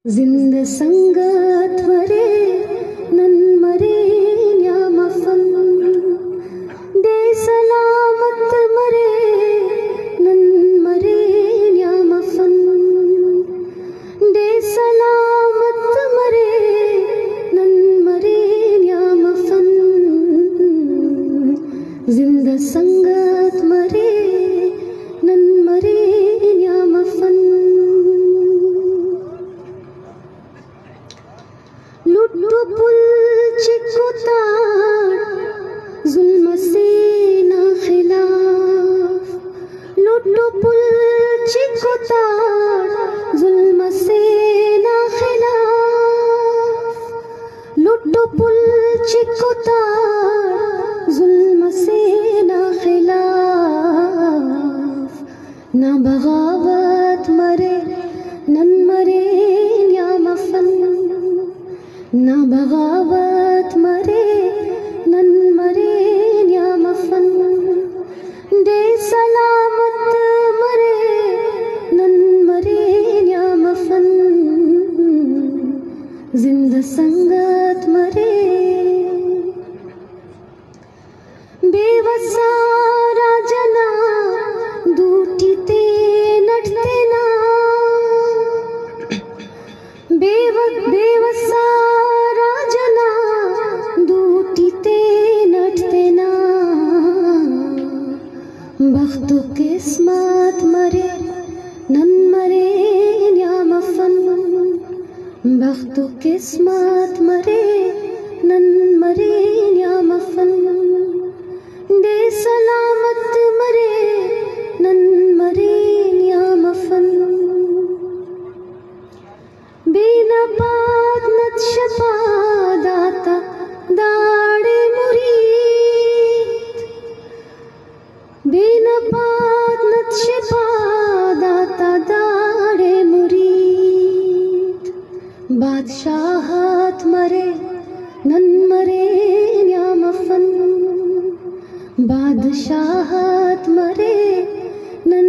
जिंद संगत मरे नन्मरे न्यामफन दे सलामत मरे नन्मरे न्यामफन दे सलामत मरे नन्मरे न्यामफन जिंद संगत मरे नन्मरे न्यामफन लुट्टू पुल चिकुतार जुल्म से ना खिलाफ लुट्टू पुल चिकुतार जुल्म से ना खिलाफ लुट्टू पुल चिकुतार जुल्म से ना खिलाफ ना बगावत मरे नन मरे न्यामफन ना बगावत मरे नन मरे न्यामफन दे सलामत मरे नन मरे न्यामफन जिंद संगत मरे बेवसा राजना दूटीते नटते ना बेवसा राजना दूटीते नटते ना बख्तो किस्मत मरे नन मरे न्यामफन बख्तो किस्मत मरे नन मरे न्यामफन दे सलामत मरे नन मरे न्यामफन बेनपात नत्शपा दाता दाड़े मुरीद बेनपात नत्शपा दाता दाड़े मुरीद बादशाहत मरे नन मरे न्यामफन बादशाहत मरे नन